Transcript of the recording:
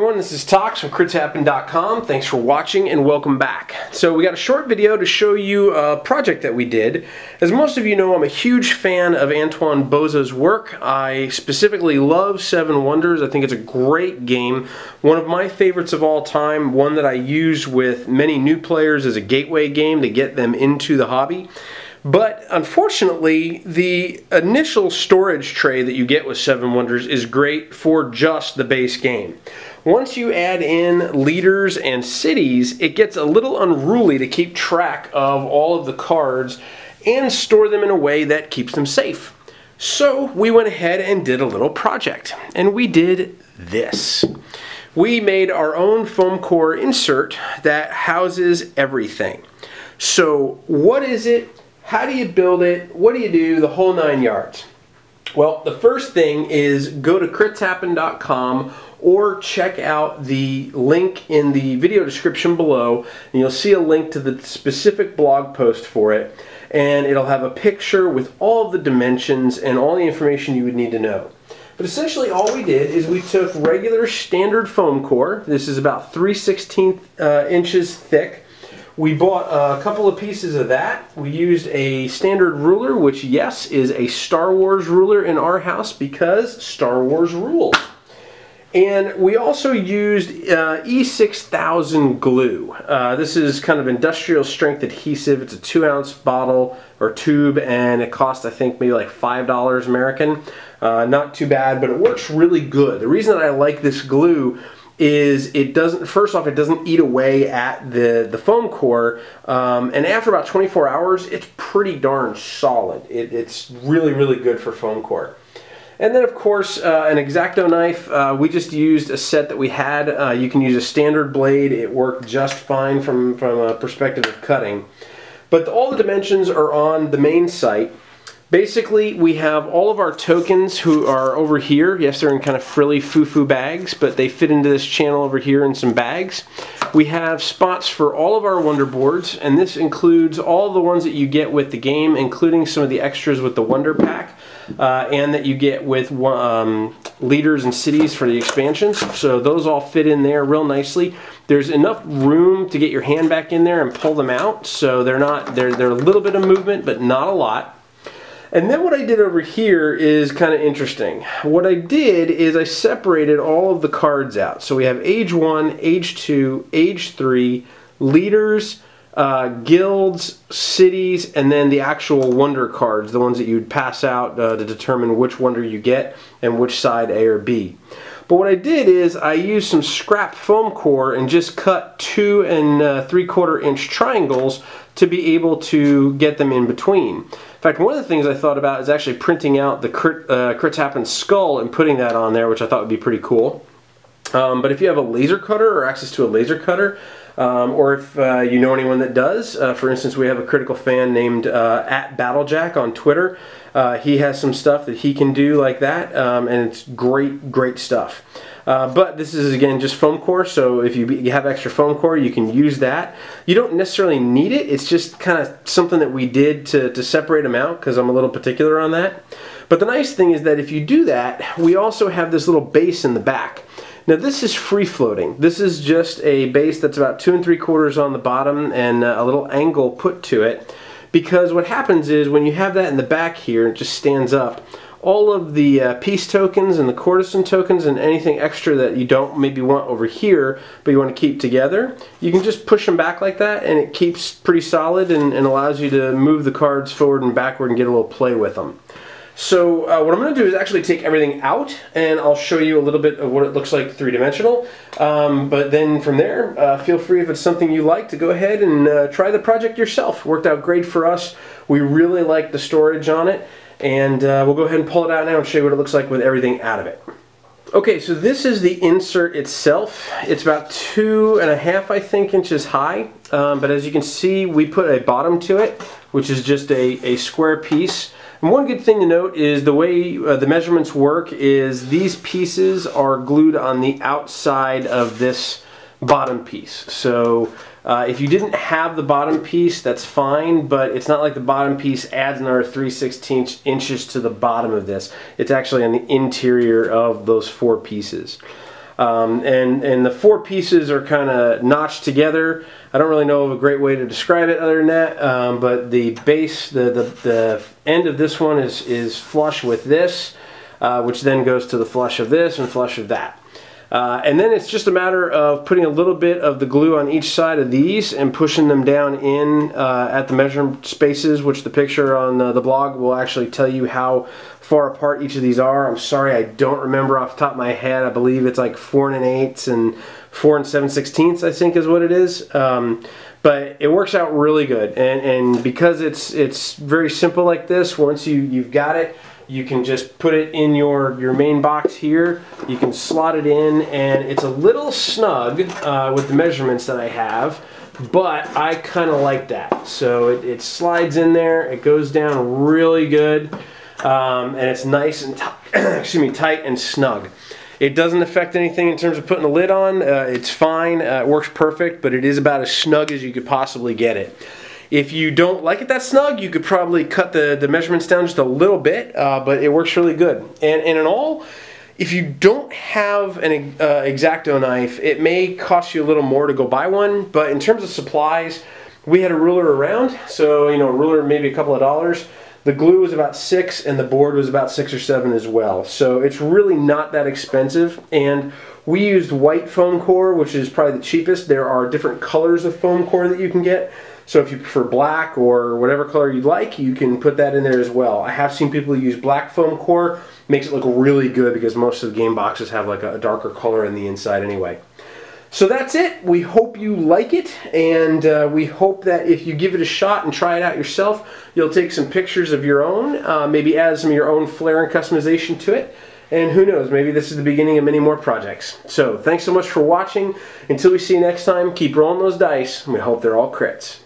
everyone, this is Tox from critshappen.com. Thanks for watching and welcome back. So we got a short video to show you a project that we did. As most of you know, I'm a huge fan of Antoine Boza's work. I specifically love Seven Wonders. I think it's a great game. One of my favorites of all time, one that I use with many new players as a gateway game to get them into the hobby. But unfortunately, the initial storage tray that you get with Seven Wonders is great for just the base game. Once you add in leaders and cities, it gets a little unruly to keep track of all of the cards and store them in a way that keeps them safe. So we went ahead and did a little project, and we did this. We made our own foam core insert that houses everything. So what is it? How do you build it? What do you do? The whole 9 yards. Well, the first thing is go to critshappen.com or check out the link in the video description below, and you'll see a link to the specific blog post for it, and it'll have a picture with all of the dimensions and all the information you would need to know. But essentially all we did is we took regular standard foam core. This is about 3/16 inches thick. We bought a couple of pieces of that. We used a standard ruler, which, yes, is a Star Wars ruler in our house because Star Wars rules. And we also used E6000 glue. This is kind of industrial strength adhesive. It's a 2-ounce bottle or tube, and it cost, I think, maybe like $5 American. Not too bad, but it works really good. The reason that I like this glue is it doesn't, first off, it doesn't eat away at the foam core, and after about 24 hours, it's pretty darn solid. It's really, really good for foam core. And then, of course, an X-Acto knife. We just used a set that we had. You can use a standard blade. It worked just fine from a perspective of cutting. But all the dimensions are on the main site. Basically, we have all of our tokens who are over here. Yes, they're in kind of frilly foo-foo bags, but they fit into this channel over here in some bags. We have spots for all of our Wonder Boards, and this includes all the ones that you get with the game, including some of the extras with the Wonder Pack, and that you get with leaders and cities for the expansions. So those all fit in there real nicely. There's enough room to get your hand back in there and pull them out, so they're a little bit of movement, but not a lot. And then what I did over here is kind of interesting. What I did is I separated all of the cards out. So we have Age 1, Age 2, Age 3, Leaders, Guilds, Cities, and then the actual Wonder cards, the ones that you'd pass out to determine which Wonder you get and which side A or B. But what I did is I used some scrap foam core and just cut 2 3/4 inch triangles to be able to get them in between. In fact, one of the things I thought about is actually printing out the Crits Happen skull and putting that on there, which I thought would be pretty cool. But if you have a laser cutter or access to a laser cutter, or if you know anyone that does, for instance, we have a critical fan named @BattleJack on Twitter. He has some stuff that he can do like that, and it's great stuff. But this is, again, just foam core, so if you have extra foam core, you can use that. You don't necessarily need it. It's just kind of something that we did to separate them out because I'm a little particular on that. But the nice thing is that if you do that, we also have this little base in the back. Now this is free floating. This is just a base that's about 2 3/4 on the bottom and a little angle put to it, because what happens is when you have that in the back here, it just stands up. All of the peace tokens and the courtesan tokens and anything extra that you don't maybe want over here but you want to keep together, you can just push them back like that, and it keeps pretty solid and allows you to move the cards forward and backward and get a little play with them. So what I'm going to do is actually take everything out, and I'll show you a little bit of what it looks like three-dimensional. But then from there, feel free, if it's something you like, to go ahead and try the project yourself. Worked out great for us. We really like the storage on it. And we'll go ahead and pull it out now and show you what it looks like with everything out of it. Okay, so this is the insert itself. It's about 2.5, I think, inches high. But as you can see, we put a bottom to it, which is just a square piece. And one good thing to note is the way the measurements work is these pieces are glued on the outside of this bottom piece. So if you didn't have the bottom piece, that's fine, but it's not like the bottom piece adds another 3/16 inches to the bottom of this. It's actually on the interior of those 4 pieces. And the four pieces are kind of notched together. I don't really know of a great way to describe it other than that, but the base, the end of this one is flush with this, which then goes to the flush of this and flush of that. And then it's just a matter of putting a little bit of the glue on each side of these and pushing them down in at the measurement spaces, which the picture on the blog will actually tell you how far apart each of these are. I'm sorry, I don't remember off the top of my head. I believe it's like 4 1/8 and 4 7/16, I think is what it is. But it works out really good, and because it's very simple like this, once you've got it, you can just put it in your main box here. You can slot it in, and it's a little snug with the measurements that I have, but I kind of like that. So it slides in there, it goes down really good, and it's nice and excuse me, tight and snug. It doesn't affect anything in terms of putting the lid on. It's fine, it works perfect, but it is about as snug as you could possibly get it. If you don't like it that snug, you could probably cut the measurements down just a little bit, but it works really good. And in all, if you don't have an X-Acto knife, it may cost you a little more to go buy one, but in terms of supplies, we had a ruler around, so a ruler maybe a couple of dollars. The glue was about $6 and the board was about $6 or $7 as well. So it's really not that expensive, and we used white foam core, which is probably the cheapest. There are different colors of foam core that you can get. So if you prefer black or whatever color you'd like, you can put that in there as well. I have seen people use black foam core. Makes it look really good because most of the game boxes have like a darker color in the inside anyway. So that's it. We hope you like it, and we hope that if you give it a shot and try it out yourself, you'll take some pictures of your own, maybe add some of your own flair and customization to it, and who knows, maybe this is the beginning of many more projects. So thanks so much for watching. Until we see you next time, keep rolling those dice, and we hope they're all crits.